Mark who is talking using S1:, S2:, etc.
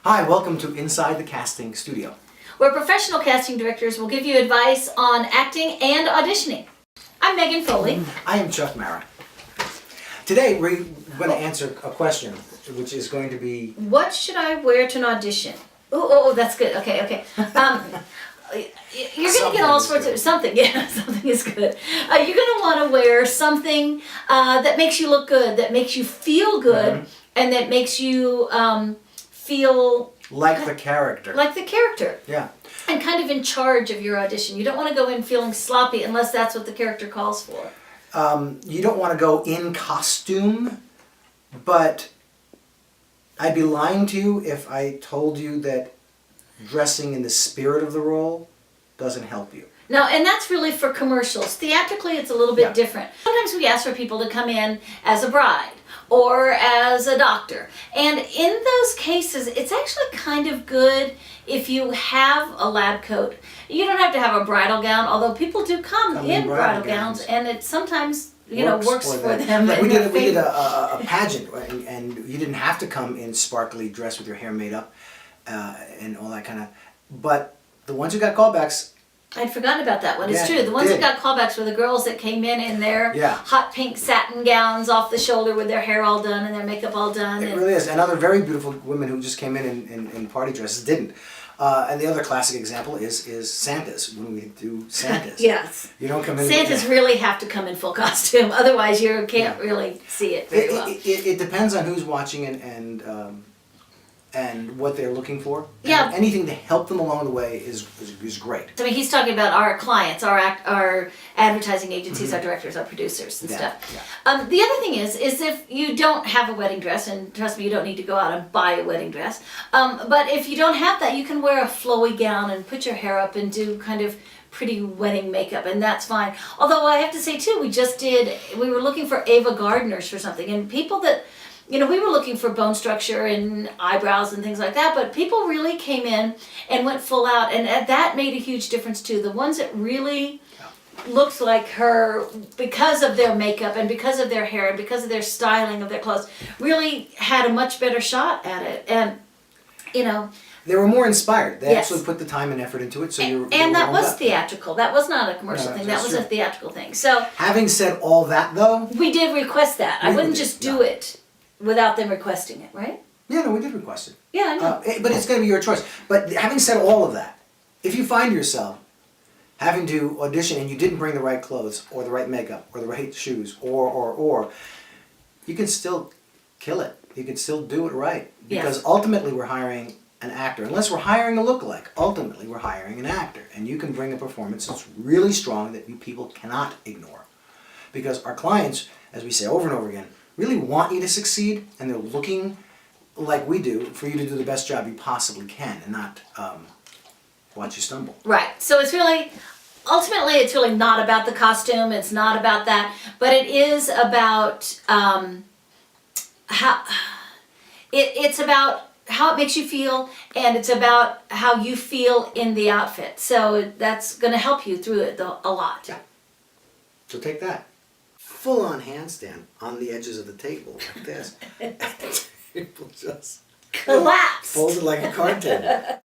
S1: Hi, welcome to Inside the Casting Studio,
S2: where professional casting directors will give you advice on acting and auditioning. I'm Megan Foley.
S1: I am Chuck Mara. Today we're going to answer a question, which is going to be...
S2: What should I wear to an audition? Oh, that's good. Okay. You're going to get all sorts of... Something is good. You're going to want to wear something that makes you look good, that makes you feel good, and that makes you feel...
S1: Like the character.
S2: Like the character.
S1: Yeah.
S2: And kind of in charge of your audition. You don't want to go in feeling sloppy unless that's what the character calls for.
S1: You don't want to go in costume, but I'd be lying to you if I told you that dressing in the spirit of the role doesn't help you.
S2: No, and that's really for commercials. Theatrically, it's a little bit different. Sometimes we ask for people to come in as a bride or as a doctor. And in those cases, it's actually kind of good if you have a lab coat. You don't have to have a bridal gown, although people do come in bridal gowns, and it sometimes works for them.
S1: Like we did a pageant, and you didn't have to come in sparkly dress with your hair made up and all that kind of. But the ones who got callbacks.
S2: I'd forgotten about that one. It's true. The ones that got callbacks were the girls that came in their hot pink satin gowns off the shoulder with their hair all done and their makeup all done.
S1: It really is. And other very beautiful women who just came in party dresses didn't. And the other classic example is Santas, when we do Santas.
S2: Yes.
S1: You don't come in...
S2: Santas really have to come in full costume, otherwise you can't really see it very well.
S1: It depends on who's watching and what they're looking for.
S2: Yeah.
S1: And anything to help them along the way is great.
S2: I mean, he's talking about our clients, our advertising agencies, our directors, our producers and stuff. Yeah. The other thing is if you don't have a wedding dress, and trust me, you don't need to go out and buy a wedding dress, but if you don't have that, you can wear a flowy gown and put your hair up and do kind of pretty wedding makeup, and that's fine. Although I have to say too, we were looking for Ava Gardners for something, and people that, we were looking for bone structure and eyebrows and things like that, but people really came in and went full out, and that made a huge difference too. The ones that really looked like her because of their makeup and because of their hair and because of their styling of their clothes really had a much better shot at it. And,
S1: they were more inspired. They actually put the time and effort into it.
S2: And that was theatrical. That was not a commercial thing. That was a theatrical thing. So, having
S1: said all that, though,
S2: we did request that. I wouldn't just do it without them requesting it, right?
S1: Yeah, no, we did request it.
S2: Yeah, I know.
S1: But it's going to be your choice. But having said all of that, if you find yourself having to audition and you didn't bring the right clothes or the right makeup or the right shoes or, you can still kill it. You can still do it right. Because ultimately we're hiring an actor. Unless we're hiring a lookalike, ultimately we're hiring an actor. And you can bring a performance that's really strong that people cannot ignore. Because our clients, as we say over and over again, really want you to succeed, and they're looking, like we do, for you to do the best job you possibly can and not watch you stumble.
S2: Right. So ultimately it's really not about the costume, it's not about that, but it is about it's about how it makes you feel, and it's about how you feel in the outfit. So that's going to help you through it a lot.
S1: Yeah. So take that. Full-on handstand on the edges of the table like this. It will just
S2: collapse.
S1: Fold it like a card table.